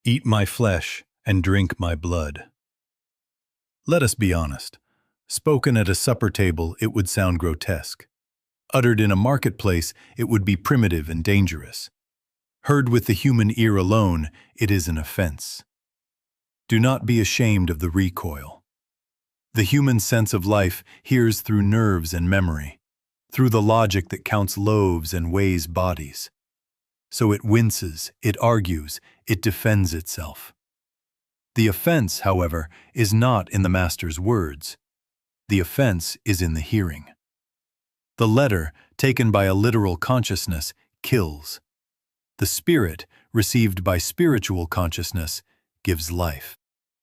Eat my flesh and drink my blood. Let us be honest. Spoken at a supper table, it would sound grotesque. Uttered in a marketplace, it would be primitive and dangerous. Heard with the human ear alone, it is an offense. Do not be ashamed of the recoil. The human sense of life hears through nerves and memory, through the logic that counts loaves and weighs bodies. So it winces, it argues, it defends itself. The offense, however, is not in the Master's words. The offense is in the hearing. The letter, taken by a literal consciousness, kills. The spirit, received by spiritual consciousness, gives life.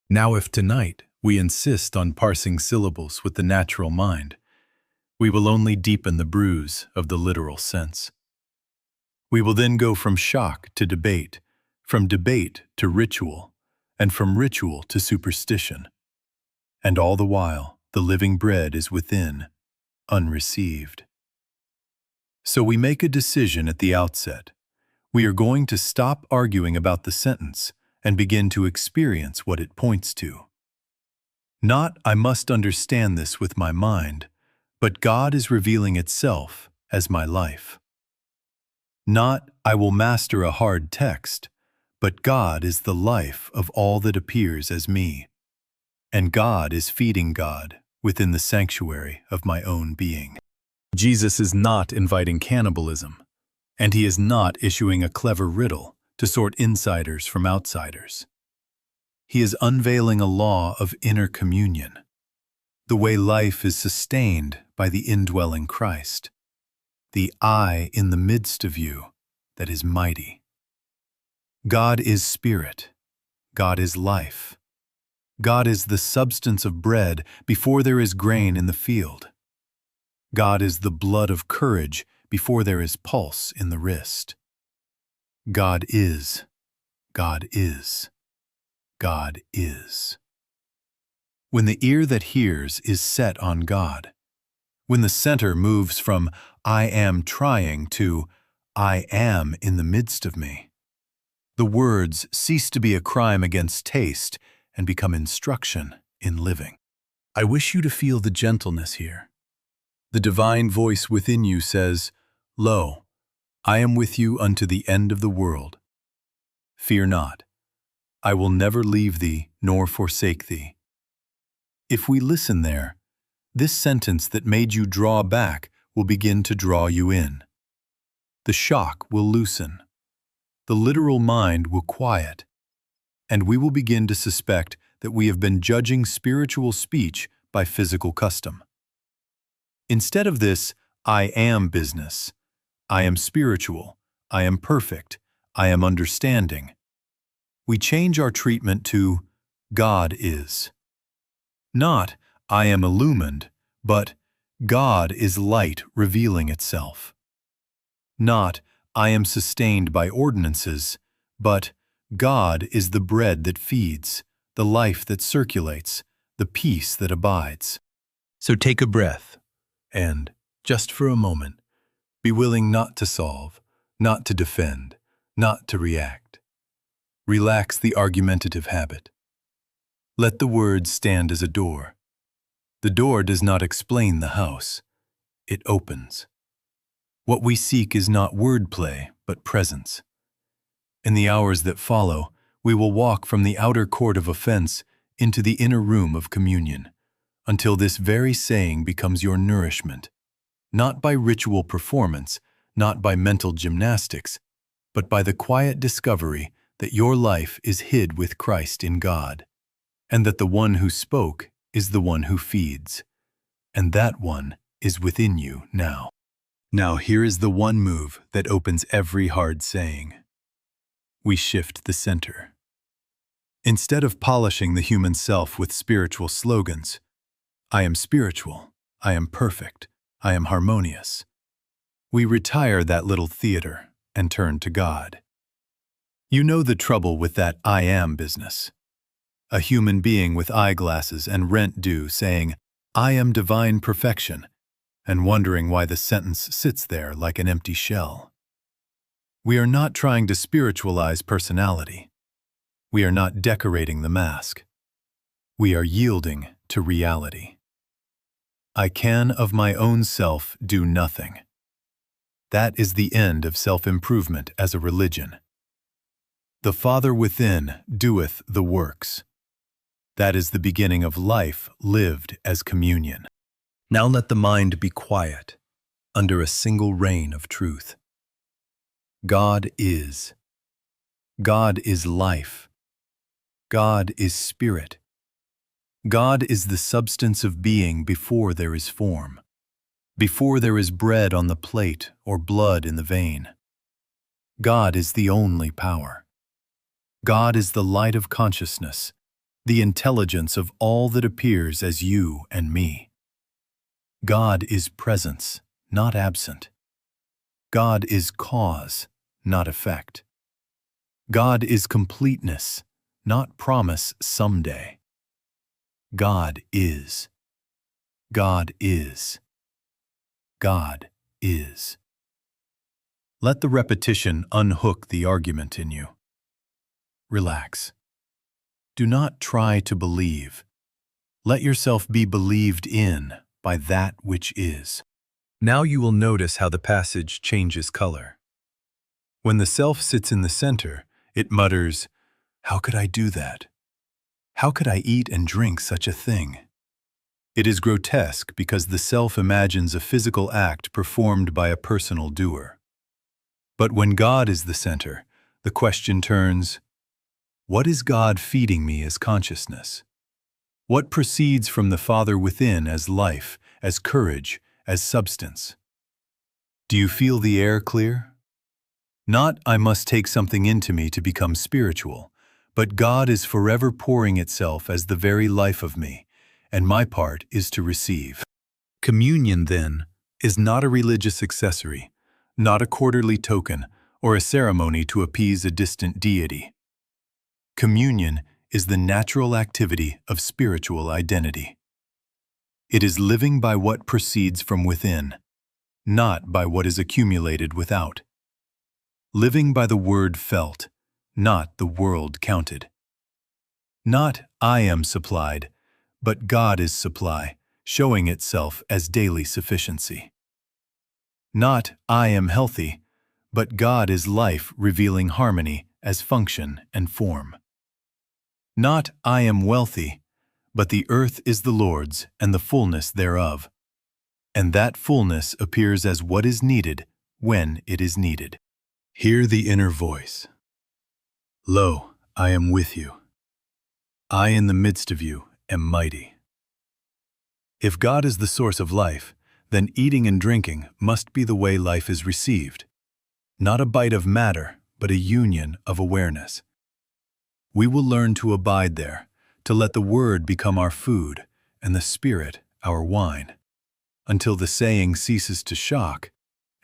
Now if tonight we insist on parsing syllables with the natural mind, we will only deepen the bruise of the literal sense. We will then go from shock to debate, from debate to ritual, and from ritual to superstition. And all the while, the living bread is within, unreceived. So we make a decision at the outset. We are going to stop arguing about the sentence and begin to experience what it points to. Not, I must understand this with my mind, but God is revealing itself as my life. Not, I will master a hard text, but God is the life of all that appears as me, and God is feeding God within the sanctuary of my own being. Jesus is not inviting cannibalism, and he is not issuing a clever riddle to sort insiders from outsiders. He is unveiling a law of inner communion, the way life is sustained by the indwelling Christ, the I in the midst of you that is mighty. God is spirit. God is life. God is the substance of bread before there is grain in the field. God is the blood of courage before there is pulse in the wrist. God is. God is. God is. When the ear that hears is set on God, when the center moves from I am trying to I am in the midst of me, the words cease to be a crime against taste and become instruction in living. I wish you to feel the gentleness here. The divine voice within you says, Lo, I am with you unto the end of the world. Fear not. I will never leave thee nor forsake thee. If we listen there, this sentence that made you draw back will begin to draw you in. The shock will loosen. The literal mind will quiet, and we will begin to suspect that we have been judging spiritual speech by physical custom. Instead of this, I am business, I am spiritual, I am perfect, I am understanding, we change our treatment to God is. Not I am illumined, but God is light revealing itself. Not I am sustained by ordinances, but God is the bread that feeds, the life that circulates, the peace that abides. So take a breath, and, just for a moment, be willing not to solve, not to defend, not to react. Relax the argumentative habit. Let the words stand as a door. The door does not explain the house. It opens. What we seek is not wordplay, but presence. In the hours that follow, we will walk from the outer court of offense into the inner room of communion, until this very saying becomes your nourishment, not by ritual performance, not by mental gymnastics, but by the quiet discovery that your life is hid with Christ in God, and that the one who spoke is the one who feeds, and that one is within you now. Now here is the one move that opens every hard saying. We shift the center. Instead of polishing the human self with spiritual slogans, I am spiritual, I am perfect, I am harmonious, we retire that little theater and turn to God. You know the trouble with that I am business. A human being with eyeglasses and rent due saying, I am divine perfection, and wondering why the sentence sits there like an empty shell. We are not trying to spiritualize personality. We are not decorating the mask. We are yielding to reality. I can of my own self do nothing. That is the end of self-improvement as a religion. The Father within doeth the works. That is the beginning of life lived as communion. Now let the mind be quiet under a single reign of truth. God is. God is life. God is spirit. God is the substance of being before there is form, before there is bread on the plate or blood in the vein. God is the only power. God is the light of consciousness, the intelligence of all that appears as you and me. God is presence, not absent. God is cause, not effect. God is completeness, not promise someday. God is. God is. God is. Let the repetition unhook the argument in you. Relax. Do not try to believe. Let yourself be believed in by that which is. Now you will notice how the passage changes color. When the self sits in the center, it mutters, "How could I do that? How could I eat and drink such a thing?" It is grotesque because the self imagines a physical act performed by a personal doer. But when God is the center, the question turns, what is God feeding me as consciousness? What proceeds from the Father within as life, as courage, as substance? Do you feel the air clear? Not, I must take something into me to become spiritual, but God is forever pouring itself as the very life of me, and my part is to receive. Communion, then, is not a religious accessory, not a quarterly token, or a ceremony to appease a distant deity. Communion is the natural activity of spiritual identity. It is living by what proceeds from within, not by what is accumulated without. Living by the word felt, not the world counted. Not I am supplied, but God is supply, showing itself as daily sufficiency. Not I am healthy, but God is life revealing harmony as function and form. Not I am wealthy, but the earth is the Lord's and the fullness thereof. And that fullness appears as what is needed when it is needed. Hear the inner voice. Lo, I am with you. I in the midst of you am mighty. If God is the source of life, then eating and drinking must be the way life is received. Not a bite of matter, but a union of awareness. We will learn to abide there, to let the Word become our food and the Spirit our wine, until the saying ceases to shock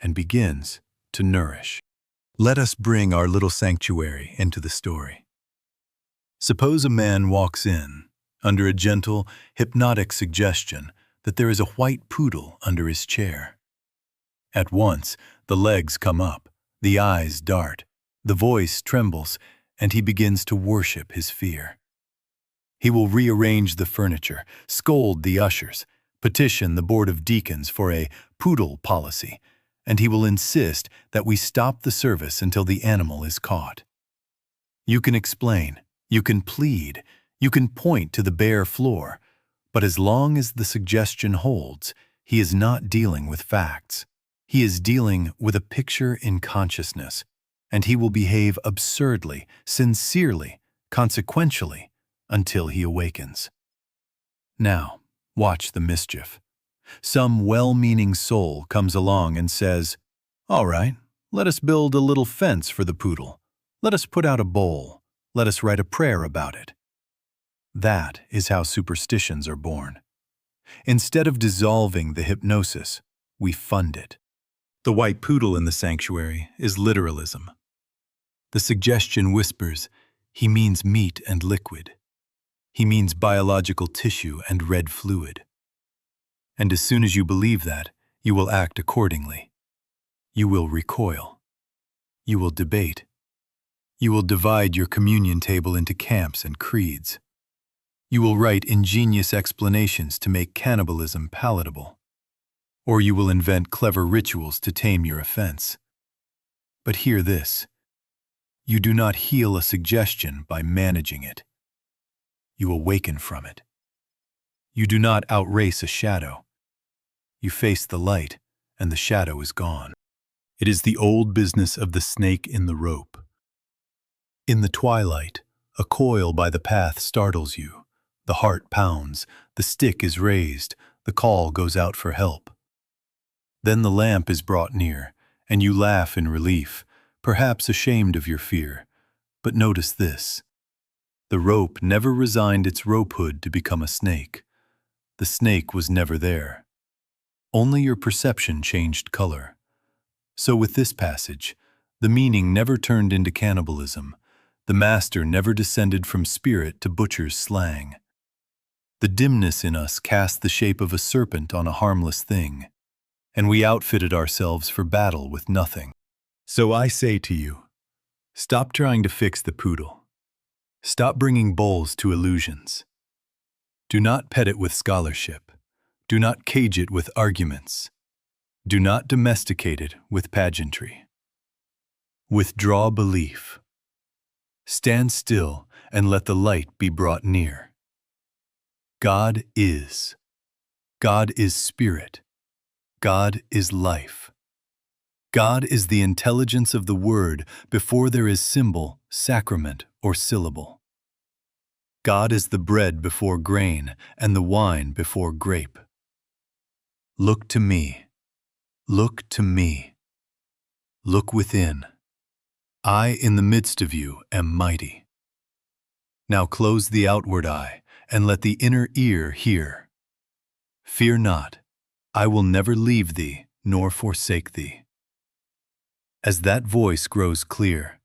and begins to nourish. Let us bring our little sanctuary into the story. Suppose a man walks in, under a gentle, hypnotic suggestion that there is a white poodle under his chair. At once, the legs come up, the eyes dart, the voice trembles, and he begins to worship his fear. He will rearrange the furniture, scold the ushers, petition the board of deacons for a poodle policy, and he will insist that we stop the service until the animal is caught. You can explain, you can plead, you can point to the bare floor, but as long as the suggestion holds, he is not dealing with facts. He is dealing with a picture in consciousness, and he will behave absurdly, sincerely, consequentially, until he awakens. Now, watch the mischief. Some well-meaning soul comes along and says, "All right, let us build a little fence for the poodle. Let us put out a bowl. Let us write a prayer about it." That is how superstitions are born. Instead of dissolving the hypnosis, we fund it. The white poodle in the sanctuary is literalism. The suggestion whispers, he means meat and liquid. He means biological tissue and red fluid. And as soon as you believe that, you will act accordingly. You will recoil. You will debate. You will divide your communion table into camps and creeds. You will write ingenious explanations to make cannibalism palatable. Or you will invent clever rituals to tame your offense. But hear this. You do not heal a suggestion by managing it. You awaken from it. You do not outrace a shadow. You face the light, and the shadow is gone. It is the old business of the snake in the rope. In the twilight, a coil by the path startles you. The heart pounds, the stick is raised, the call goes out for help. Then the lamp is brought near, and you laugh in relief, perhaps ashamed of your fear. But notice this. The rope never resigned its ropehood to become a snake. The snake was never there. Only your perception changed color. So with this passage, the meaning never turned into cannibalism. The master never descended from spirit to butcher's slang. The dimness in us cast the shape of a serpent on a harmless thing, and we outfitted ourselves for battle with nothing. So I say to you, stop trying to fix the poodle. Stop bringing bowls to illusions. Do not pet it with scholarship. Do not cage it with arguments. Do not domesticate it with pageantry. Withdraw belief. Stand still and let the light be brought near. God is. God is spirit. God is life. God is the intelligence of the word before there is symbol, sacrament, or syllable. God is the bread before grain and the wine before grape. Look to me. Look to me. Look within. I in the midst of you am mighty. Now close the outward eye and let the inner ear hear. Fear not, I will never leave thee nor forsake thee. As that voice grows clear,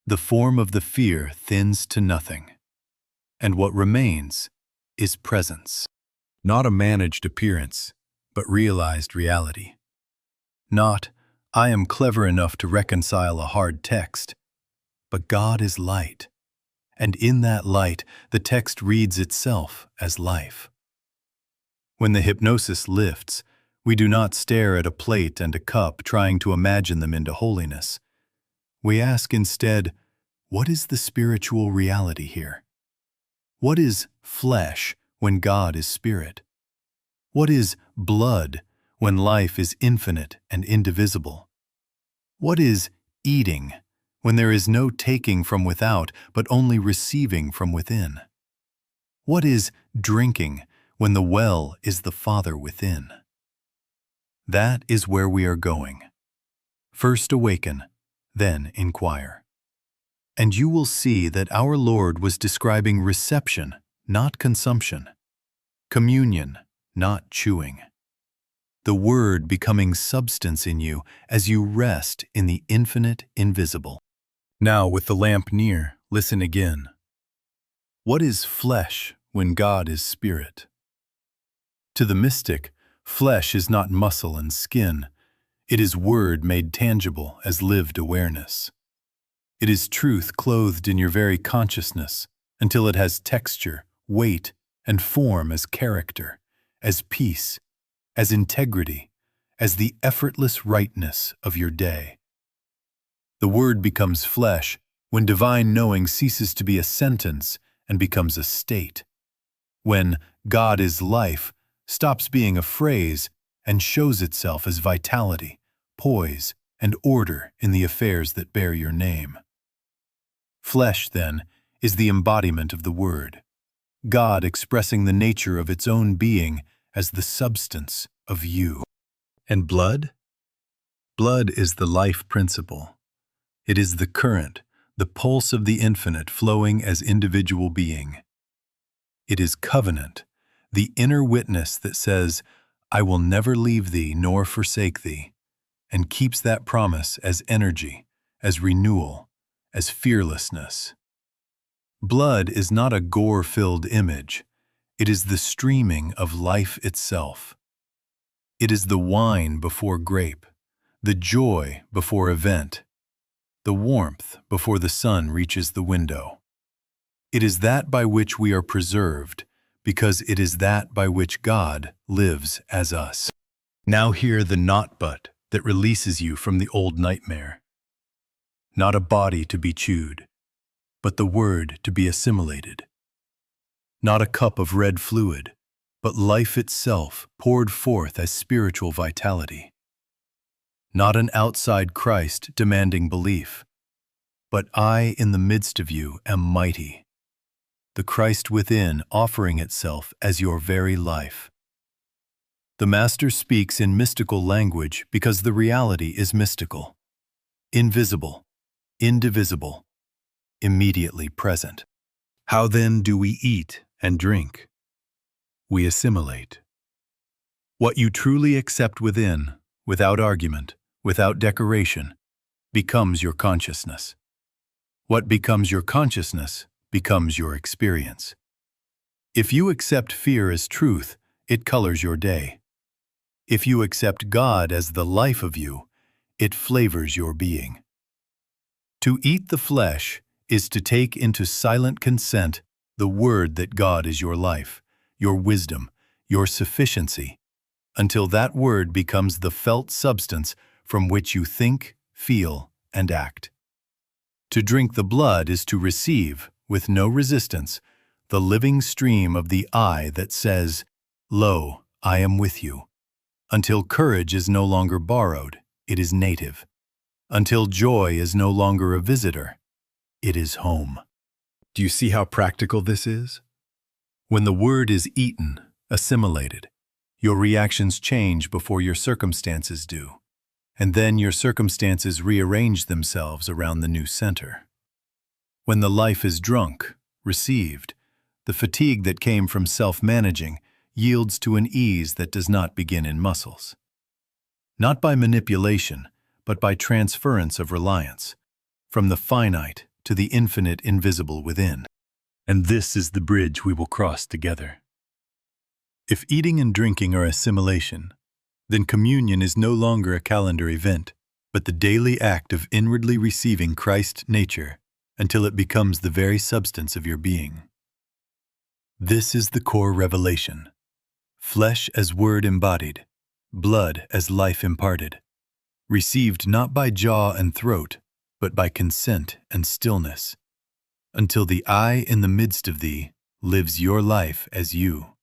the form of the fear thins to nothing, and what remains is presence. Not a managed appearance, but realized reality. Not, I am clever enough to reconcile a hard text, but God is light, and in that light the text reads itself as life. When the hypnosis lifts, we do not stare at a plate and a cup trying to imagine them into holiness. We ask instead, what is the spiritual reality here? What is flesh when God is spirit? What is blood when life is infinite and indivisible? What is eating when there is no taking from without but only receiving from within? What is drinking when the well is the Father within? That is where we are going. First awaken, then inquire. And you will see that our Lord was describing reception, not consumption, communion, not chewing. The Word becoming substance in you as you rest in the infinite invisible. Now, with the lamp near, listen again. What is flesh when God is spirit? To the mystic, flesh is not muscle and skin. It is word made tangible as lived awareness. It is truth clothed in your very consciousness until it has texture, weight, and form as character, as peace, as integrity, as the effortless rightness of your day. The word becomes flesh when divine knowing ceases to be a sentence and becomes a state. When God is life stops being a phrase and shows itself as vitality, poise, and order in the affairs that bear your name. Flesh, then, is the embodiment of the Word, God expressing the nature of its own being as the substance of you. And blood? Blood is the life principle. It is the current, the pulse of the infinite flowing as individual being. It is covenant, the inner witness that says, I will never leave thee nor forsake thee, and keeps that promise as energy, as renewal, as fearlessness. Blood is not a gore-filled image. It is the streaming of life itself. It is the wine before grape, the joy before event, the warmth before the sun reaches the window. It is that by which we are preserved, because it is that by which God lives as us. Now hear the not but that releases you from the old nightmare. Not a body to be chewed, but the word to be assimilated. Not a cup of red fluid, but life itself poured forth as spiritual vitality. Not an outside Christ demanding belief, but I in the midst of you am mighty. The Christ within offering itself as your very life. The Master speaks in mystical language because the reality is mystical, invisible, indivisible, immediately present. How then do we eat and drink? We assimilate. What you truly accept within, without argument, without decoration, becomes your consciousness. What becomes your consciousness becomes your experience. If you accept fear as truth, it colors your day. If you accept God as the life of you, it flavors your being. To eat the flesh is to take into silent consent the word that God is your life, your wisdom, your sufficiency, until that word becomes the felt substance from which you think, feel, and act. To drink the blood is to receive, with no resistance, the living stream of the I that says, "Lo, I am with you." Until courage is no longer borrowed, it is native. Until joy is no longer a visitor, it is home. Do you see how practical this is? When the word is eaten, assimilated, your reactions change before your circumstances do, and then your circumstances rearrange themselves around the new center. When the life is drunk, received, the fatigue that came from self-managing yields to an ease that does not begin in muscles. Not by manipulation, but by transference of reliance, from the finite to the infinite invisible within. And this is the bridge we will cross together. If eating and drinking are assimilation, then communion is no longer a calendar event, but the daily act of inwardly receiving Christ's nature until it becomes the very substance of your being. This is the core revelation. Flesh as word embodied, blood as life imparted, received not by jaw and throat, but by consent and stillness, until the I in the midst of thee lives your life as you.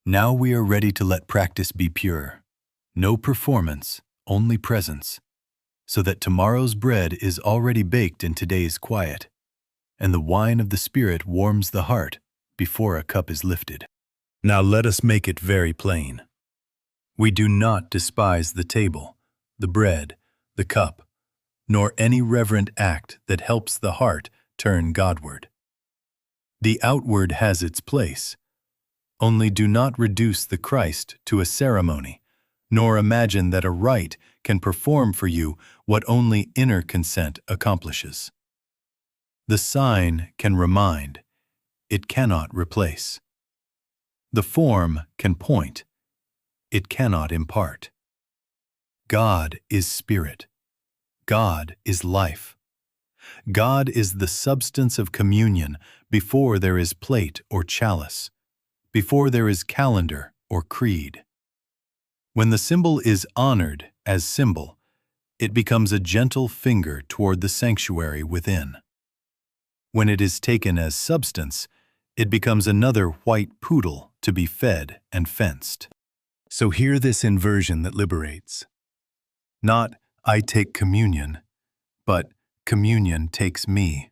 Now we are ready to let practice be pure, no performance, only presence, so that tomorrow's bread is already baked in today's quiet, and the wine of the Spirit warms the heart before a cup is lifted. Now let us make it very plain. We do not despise the table, the bread, the cup, nor any reverent act that helps the heart turn Godward. The outward has its place. Only do not reduce the Christ to a ceremony, nor imagine that a rite can perform for you what only inner consent accomplishes. The sign can remind, it cannot replace. The form can point, it cannot impart. God is spirit. God is life. God is the substance of communion before there is plate or chalice, before there is calendar or creed. When the symbol is honored as symbol, it becomes a gentle finger toward the sanctuary within. When it is taken as substance, it becomes another white poodle to be fed and fenced. So hear this inversion that liberates. Not, I take communion, but communion takes me.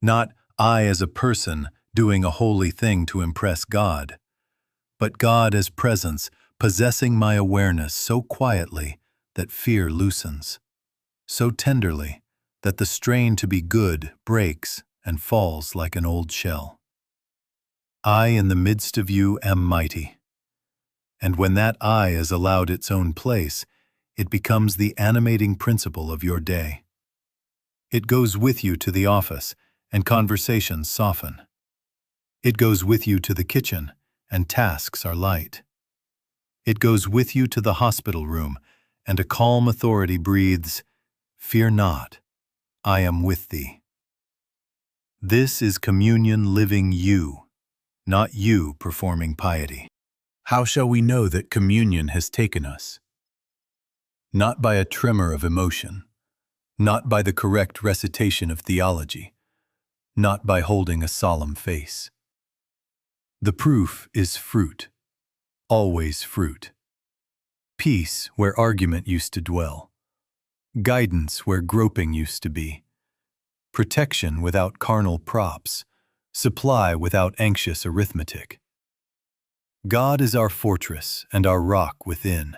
Not I as a person doing a holy thing to impress God, but God as presence possessing my awareness so quietly that fear loosens, so tenderly that the strain to be good breaks and falls like an old shell. I in the midst of you am mighty. And when that I is allowed its own place, it becomes the animating principle of your day. It goes with you to the office, and conversations soften. It goes with you to the kitchen, and tasks are light. It goes with you to the hospital room, and a calm authority breathes, Fear not, I am with thee. This is communion living you, not you performing piety. How shall we know that communion has taken us? Not by a tremor of emotion, not by the correct recitation of theology, not by holding a solemn face. The proof is fruit, always fruit. Peace where argument used to dwell, guidance where groping used to be, protection without carnal props, supply without anxious arithmetic. God is our fortress and our rock within.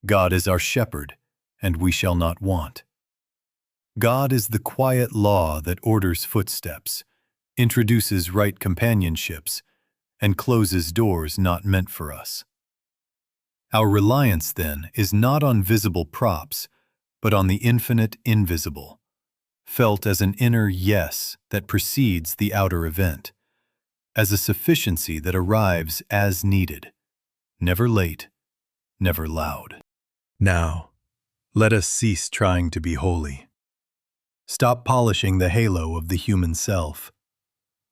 God is our shepherd, and we shall not want. God is the quiet law that orders footsteps, introduces right companionships, and closes doors not meant for us. Our reliance, then, is not on visible props, but on the infinite invisible, felt as an inner yes that precedes the outer event, as a sufficiency that arrives as needed, never late, never loud. Now, let us cease trying to be holy. Stop polishing the halo of the human self.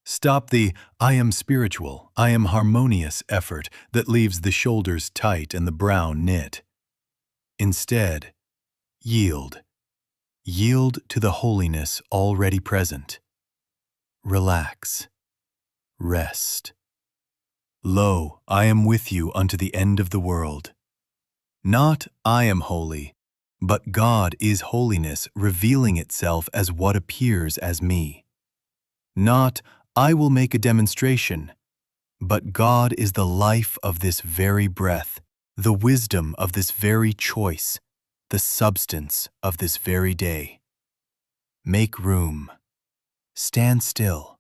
Stop the "I am spiritual, I am harmonious" effort that leaves the shoulders tight and the brow knit. Instead, yield. Yield to the holiness already present. Relax. Rest. Lo, I am with you unto the end of the world. Not I am holy, but God is holiness revealing itself as what appears as me. Not I will make a demonstration, but God is the life of this very breath, the wisdom of this very choice, the substance of this very day. Make room. Stand still.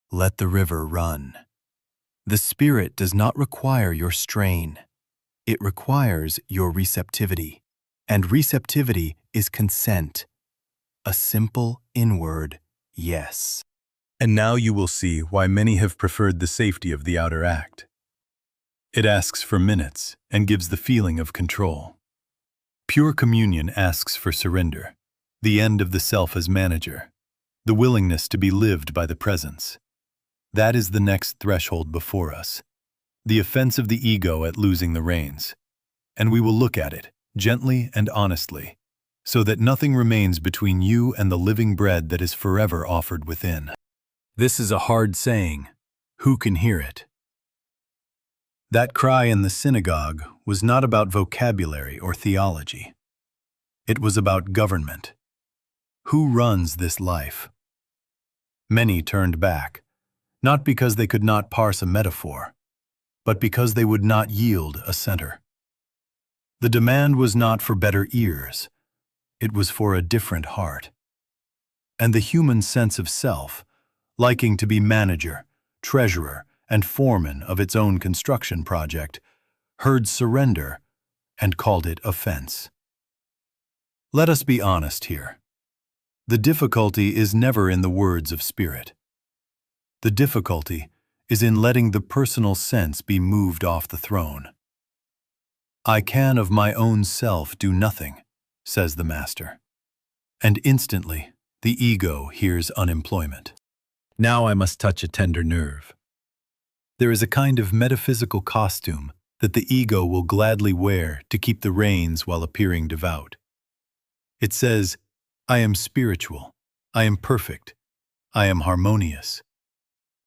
Let the river run. The Spirit does not require your strain. It requires your receptivity, and receptivity is consent, a simple inward yes. And now you will see why many have preferred the safety of the outer act. It asks for minutes and gives the feeling of control. Pure communion asks for surrender, the end of the self as manager, the willingness to be lived by the presence. That is the next threshold before us, the offense of the ego at losing the reins. And we will look at it, gently and honestly, so that nothing remains between you and the living bread that is forever offered within. This is a hard saying. Who can hear it? That cry in the synagogue was not about vocabulary or theology. It was about government. Who runs this life? Many turned back, not because they could not parse a metaphor, but because they would not yield a center. The demand was not for better ears. It was for a different heart. And the human sense of self, liking to be manager, treasurer, and foreman of its own construction project, heard surrender and called it offense. Let us be honest here. The difficulty is never in the words of spirit. The difficulty is in letting the personal sense be moved off the throne. I can of my own self do nothing, says the Master. And instantly, the ego hears unemployment. Now I must touch a tender nerve. There is a kind of metaphysical costume that the ego will gladly wear to keep the reins while appearing devout. It says, I am spiritual, I am perfect, I am harmonious.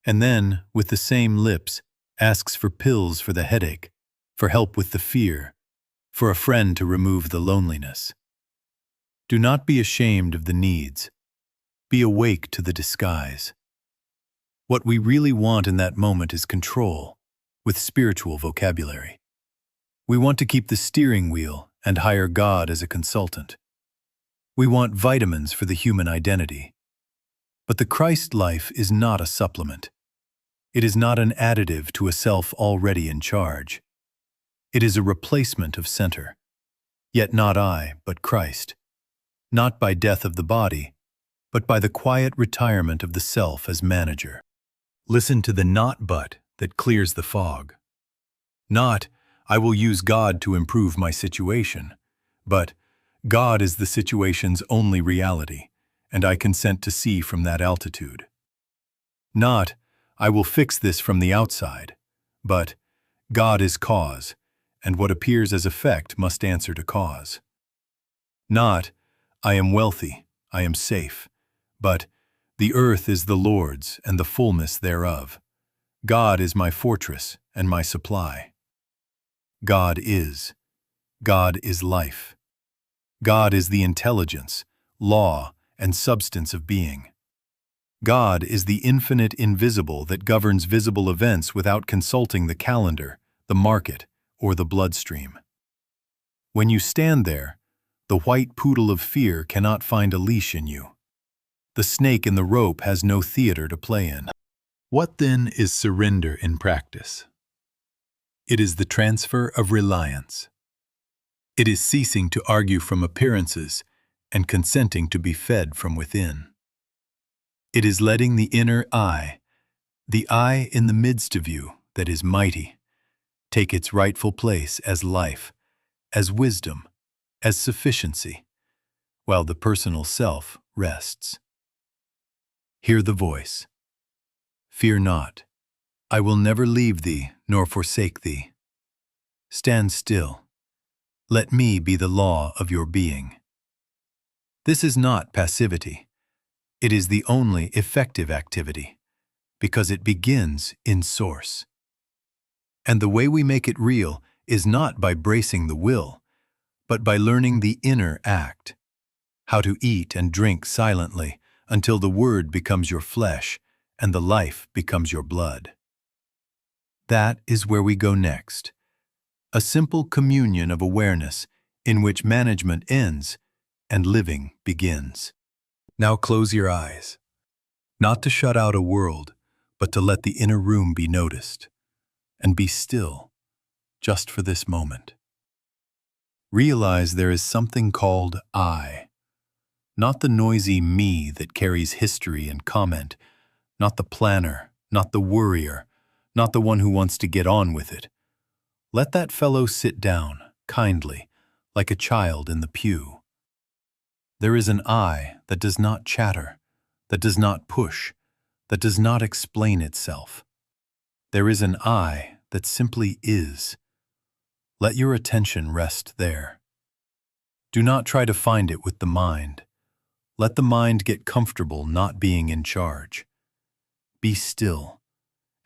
And then, with the same lips, asks for pills for the headache, for help with the fear, for a friend to remove the loneliness. Do not be ashamed of the needs. Be awake to the disguise. What we really want in that moment is control, with spiritual vocabulary. We want to keep the steering wheel and hire God as a consultant. We want vitamins for the human identity. But the Christ life is not a supplement. It is not an additive to a self already in charge. It is a replacement of center. Yet not I, but Christ. Not by death of the body, but by the quiet retirement of the self as manager. Listen to the not but that clears the fog. Not, I will use God to improve my situation, but God is the situation's only reality, and I consent to see from that altitude. Not, I will fix this from the outside, but God is cause, and what appears as effect must answer to cause. Not, I am wealthy, I am safe, but the earth is the Lord's and the fullness thereof. God is my fortress and my supply. God is life. God is the intelligence, law, and substance of being. God is the infinite invisible that governs visible events without consulting the calendar, the market, or the bloodstream. When you stand there, the white poodle of fear cannot find a leash in you. The snake in the rope has no theater to play in. What then is surrender in practice? It is the transfer of reliance. It is ceasing to argue from appearances and consenting to be fed from within. It is letting the inner I, the I in the midst of you that is mighty, take its rightful place as life, as wisdom, as sufficiency, while the personal self rests. Hear the voice. Fear not. I will never leave thee nor forsake thee. Stand still. Let me be the law of your being. This is not passivity. It is the only effective activity, because it begins in source. And the way we make it real is not by bracing the will, but by learning the inner act, how to eat and drink silently until the word becomes your flesh and the life becomes your blood. That is where we go next. A simple communion of awareness in which management ends and living begins. Now close your eyes, not to shut out a world, but to let the inner room be noticed, and be still, just for this moment. Realize there is something called I, not the noisy me that carries history and comment, not the planner, not the worrier, not the one who wants to get on with it. Let that fellow sit down, kindly, like a child in the pew. There is an I that does not chatter, that does not push, that does not explain itself. There is an I that simply is. Let your attention rest there. Do not try to find it with the mind. Let the mind get comfortable not being in charge. Be still,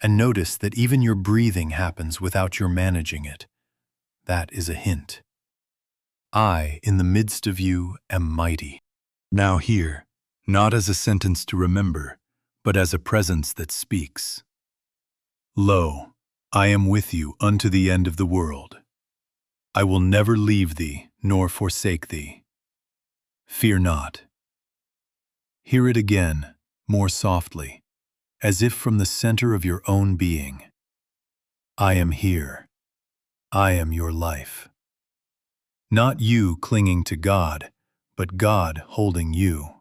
and notice that even your breathing happens without your managing it. That is a hint. I, in the midst of you, am mighty. Now hear, not as a sentence to remember, but as a presence that speaks. Lo, I am with you unto the end of the world. I will never leave thee, nor forsake thee. Fear not. Hear it again, more softly, as if from the center of your own being. I am here. I am your life. Not you clinging to God, but God holding you.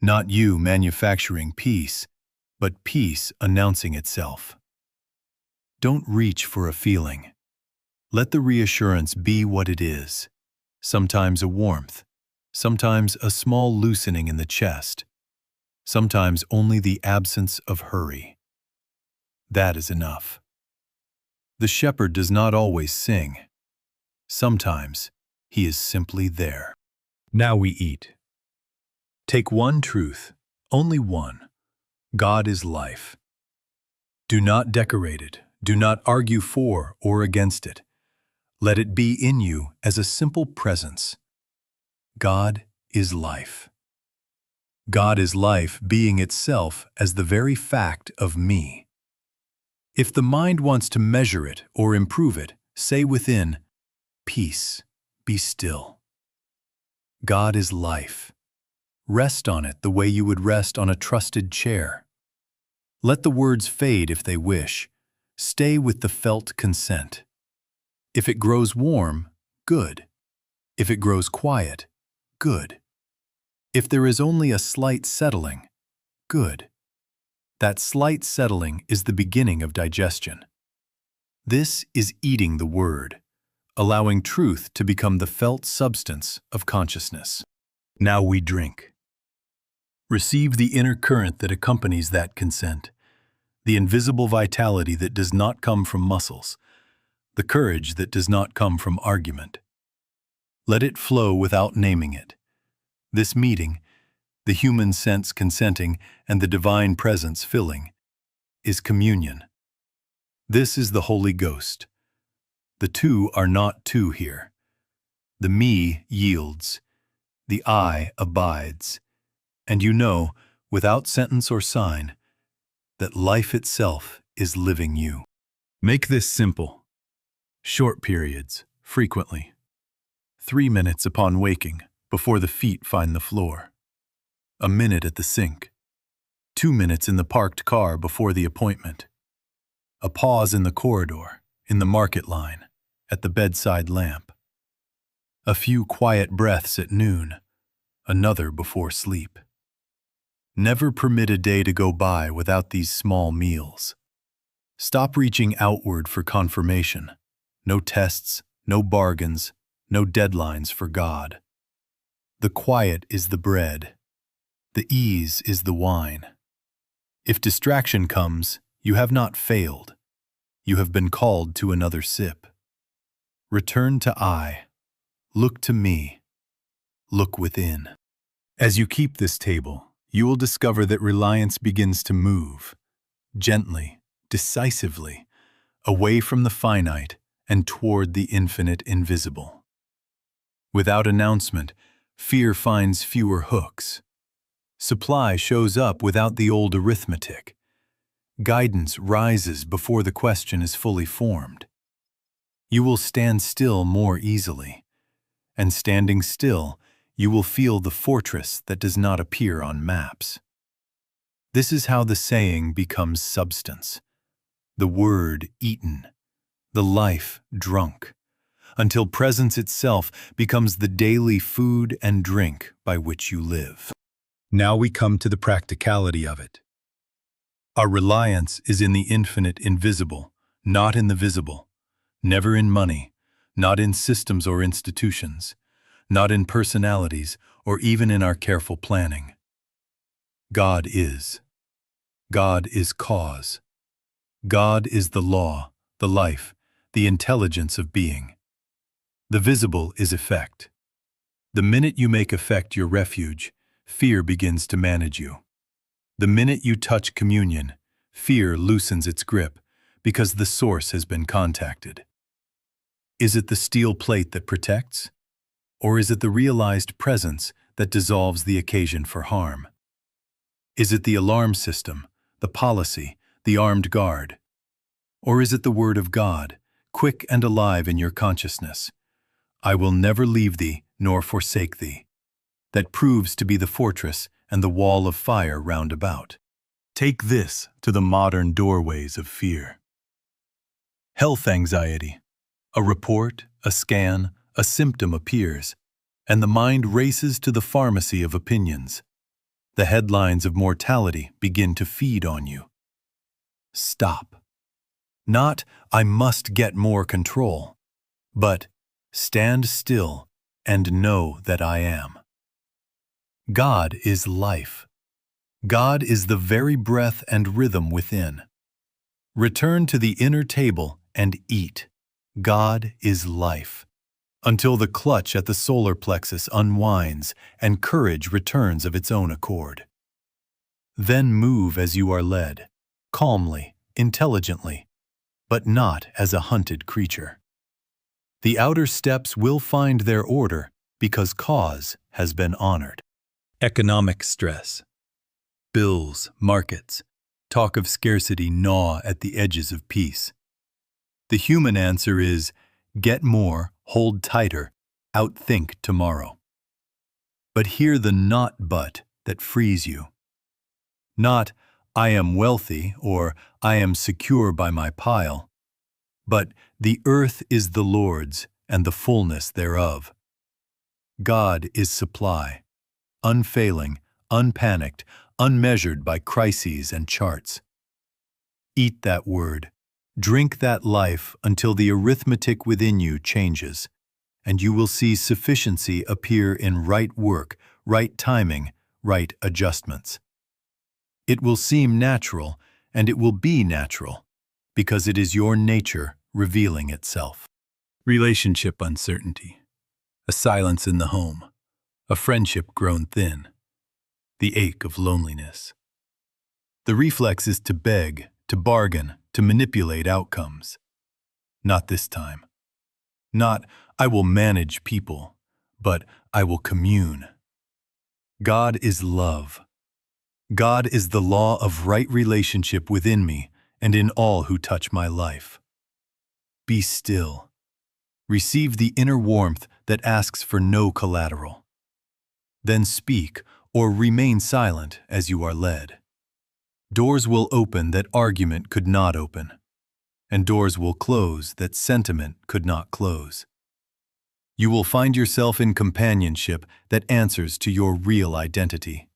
Not you manufacturing peace, but peace announcing itself. Don't reach for a feeling. Let the reassurance be what it is, sometimes a warmth, sometimes a small loosening in the chest, sometimes only the absence of hurry. That is enough. The shepherd does not always sing. Sometimes he is simply there. Now we eat. Take one truth, only one. God is life. Do not decorate it. Do not argue for or against it. Let it be in you as a simple presence. God is life. God is life being itself as the very fact of me. If the mind wants to measure it or improve it, say within, peace, be still. God is life. Rest on it the way you would rest on a trusted chair. Let the words fade if they wish. Stay with the felt consent. If it grows warm, good. If it grows quiet, good. If there is only a slight settling, good. That slight settling is the beginning of digestion. This is eating the word, allowing truth to become the felt substance of consciousness. Now we drink. Receive the inner current that accompanies that consent, the invisible vitality that does not come from muscles, the courage that does not come from argument. Let it flow without naming it. This meeting, the human sense consenting and the divine presence filling, is communion. This is the Holy Ghost. The two are not two here. The me yields, the I abides, and you know, without sentence or sign, that life itself is living you. Make this simple. Short periods, frequently. 3 minutes upon waking, before the feet find the floor. A minute at the sink. 2 minutes in the parked car before the appointment. A pause in the corridor, in the market line, at the bedside lamp. A few quiet breaths at noon, another before sleep. Never permit a day to go by without these small meals. Stop reaching outward for confirmation. No tests, no bargains, no deadlines for God. The quiet is the bread. The ease is the wine. If distraction comes, you have not failed. You have been called to another sip. Return to I. Look to me. Look within. As you keep this table, you will discover that reliance begins to move, gently, decisively, away from the finite and toward the infinite invisible. Without announcement, fear finds fewer hooks. Supply shows up without the old arithmetic. Guidance rises before the question is fully formed. You will stand still more easily, and standing still, you will feel the fortress that does not appear on maps. This is how the saying becomes substance, the word eaten, the life drunk, until presence itself becomes the daily food and drink by which you live. Now we come to the practicality of it. Our reliance is in the infinite invisible, not in the visible, never in money, not in systems or institutions, not in personalities or even in our careful planning. God is. God is cause. God is the law, the life, the intelligence of being. The visible is effect. The minute you make effect your refuge, fear begins to manage you. The minute you touch communion, fear loosens its grip because the source has been contacted. Is it the steel plate that protects? Or is it the realized presence that dissolves the occasion for harm? Is it the alarm system, the policy, the armed guard? Or is it the word of God, quick and alive in your consciousness? I will never leave thee nor forsake thee, that proves to be the fortress and the wall of fire round about. Take this to the modern doorways of fear. Health anxiety. A report, a scan, a symptom appears, and the mind races to the pharmacy of opinions. The headlines of mortality begin to feed on you. Stop. Not, I must get more control, but stand still and know that I am. God is life. God is the very breath and rhythm within. Return to the inner table and eat. God is life. Until the clutch at the solar plexus unwinds and courage returns of its own accord. Then move as you are led, calmly, intelligently, but not as a hunted creature. The outer steps will find their order because cause has been honored. Economic stress. Bills, markets, talk of scarcity gnaw at the edges of peace. The human answer is, get more, hold tighter, outthink tomorrow. But hear the not but that frees you. Not, I am wealthy or I am secure by my pile, but the earth is the Lord's and the fullness thereof. God is supply, unfailing, unpanicked, unmeasured by crises and charts. Eat that word, Drink that life until the arithmetic within you changes, and you will see sufficiency appear in right work, right timing, right adjustments. It will seem natural, and it will be natural, because it is your nature revealing itself. Relationship uncertainty, a silence in the home, a friendship grown thin, the ache of loneliness. The reflex is to beg, to bargain, to manipulate outcomes. Not this time. Not, I will manage people, but I will commune. God is love. God is the law of right relationship within me and in all who touch my life. Be still. Receive the inner warmth that asks for no collateral. Then speak or remain silent as you are led. Doors will open that argument could not open, and doors will close that sentiment could not close. You will find yourself in companionship that answers to your real identity.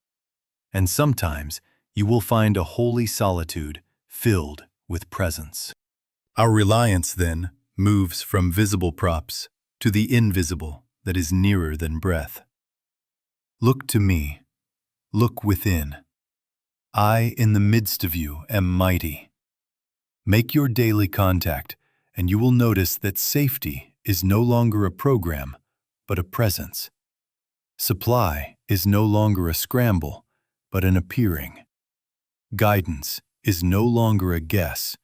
And sometimes you will find a holy solitude filled with presence. Our reliance, then, moves from visible props to the invisible that is nearer than breath. Look to me. Look within. I, in the midst of you, am mighty. Make your daily contact, and you will notice that safety is no longer a program, but a presence. Supply is no longer a scramble, but an appearing. Guidance is no longer a guess,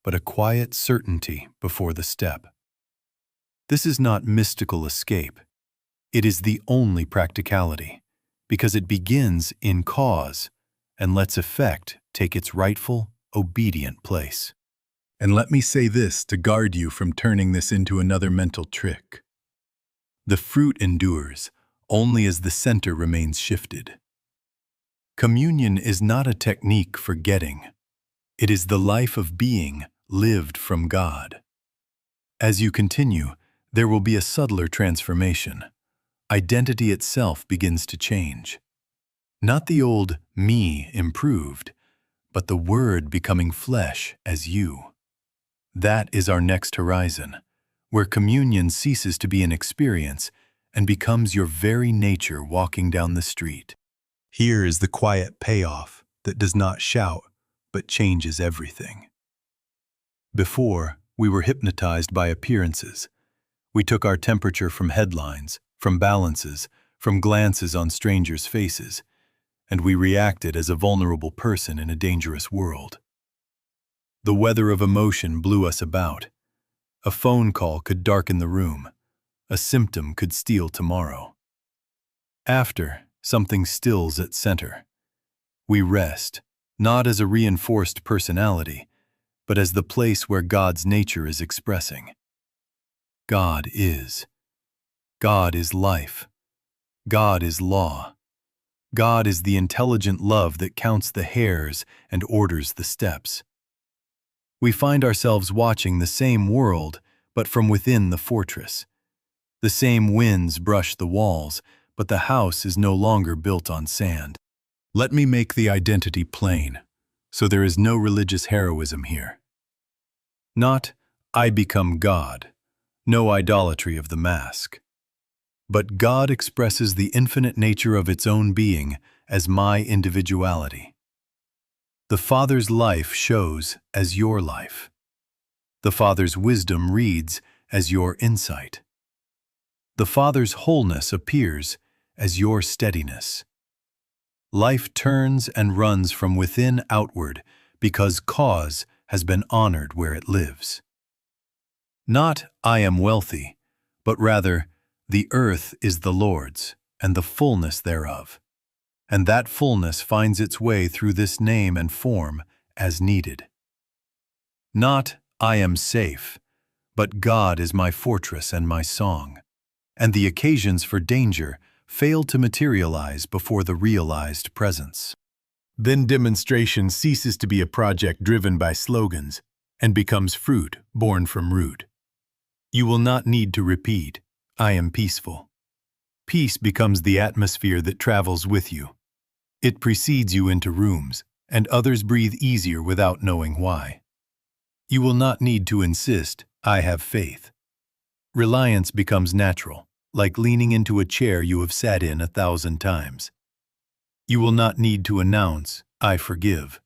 but a quiet certainty before the step. This is not mystical escape. It is the only practicality, because it begins in cause and lets effect take its rightful, obedient place. And let me say this to guard you from turning this into another mental trick. The fruit endures only as the center remains shifted. Communion is not a technique for getting. It is the life of being lived from God. As you continue, there will be a subtler transformation. Identity itself begins to change. Not the old me improved, but the Word becoming flesh as you. That is our next horizon, where communion ceases to be an experience and becomes your very nature walking down the street. Here is the quiet payoff that does not shout, but changes everything. Before, we were hypnotized by appearances. We took our temperature from headlines, from balances, from glances on strangers' faces, and we reacted as a vulnerable person in a dangerous world. The weather of emotion blew us about. A phone call could darken the room. A symptom could steal tomorrow. After, something stills at center. We rest, not as a reinforced personality, but as the place where God's nature is expressing. God is. God is life. God is law. God is the intelligent love that counts the hairs and orders the steps. We find ourselves watching the same world, but from within the fortress. The same winds brush the walls, but the house is no longer built on sand. Let me make the identity plain, so there is no religious heroism here. Not, I become God, no idolatry of the mask. But God expresses the infinite nature of its own being as my individuality. The Father's life shows as your life. The Father's wisdom reads as your insight. The Father's wholeness appears as your steadiness. Life turns and runs from within outward because cause has been honored where it lives. Not, I am wealthy, but rather, the earth is the Lord's, and the fullness thereof, and that fullness finds its way through this name and form as needed. Not, I am safe, but God is my fortress and my song, and the occasions for danger fail to materialize before the realized presence. Then demonstration ceases to be a project driven by slogans and becomes fruit born from root. You will not need to repeat, I am peaceful. Peace becomes the atmosphere that travels with you. It precedes you into rooms, and others breathe easier without knowing why. You will not need to insist, "I have faith." Reliance becomes natural, like leaning into a chair you have sat in 1,000 times. You will not need to announce, "I forgive."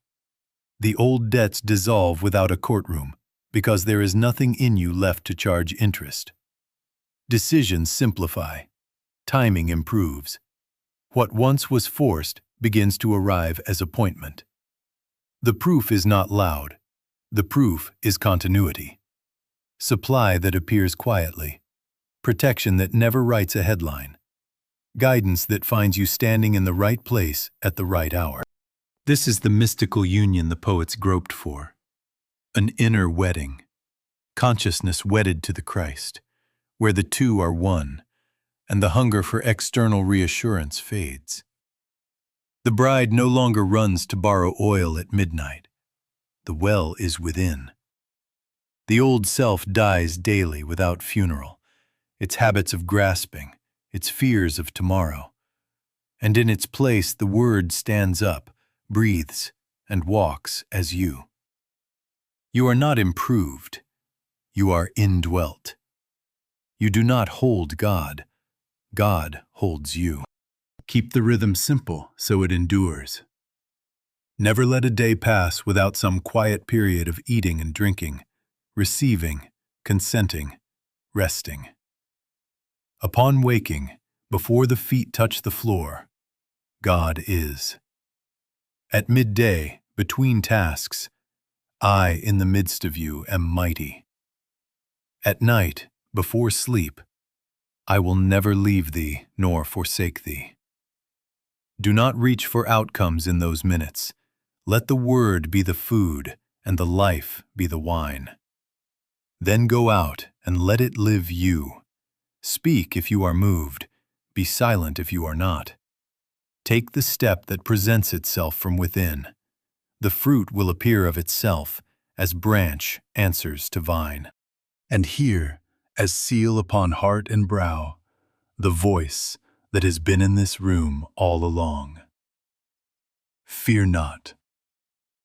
The old debts dissolve without a courtroom, because there is nothing in you left to charge interest. Decisions simplify. Timing improves. What once was forced begins to arrive as appointment. The proof is not loud. The proof is continuity. Supply that appears quietly. Protection that never writes a headline. Guidance that finds you standing in the right place at the right hour. This is the mystical union the poets groped for. An inner wedding. Consciousness wedded to the Christ, where the two are one, and the hunger for external reassurance fades. The bride no longer runs to borrow oil at midnight. The well is within. The old self dies daily without funeral, its habits of grasping, its fears of tomorrow. And in its place the Word stands up, breathes, and walks as you. You are not improved. You are indwelt. You do not hold God. God holds you. Keep the rhythm simple so it endures. Never let a day pass without some quiet period of eating and drinking, receiving, consenting, resting. Upon waking, before the feet touch the floor, God is. At midday, between tasks, I in the midst of you am mighty. At night, before sleep, I will never leave thee nor forsake thee. Do not reach for outcomes in those minutes. Let the Word be the food and the life be the wine. Then go out and let it live you. Speak if you are moved. Be silent if you are not. Take the step that presents itself from within. The fruit will appear of itself as branch answers to vine. And hear, as seal upon heart and brow, the voice that has been in this room all along. Fear not.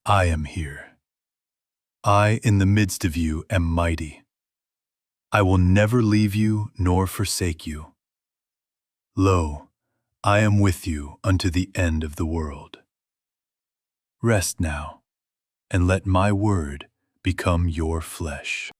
I am here. I in the midst of you am mighty. I will never leave you nor forsake you. Lo, I am with you unto the end of the world. Rest now, and let my word become your flesh.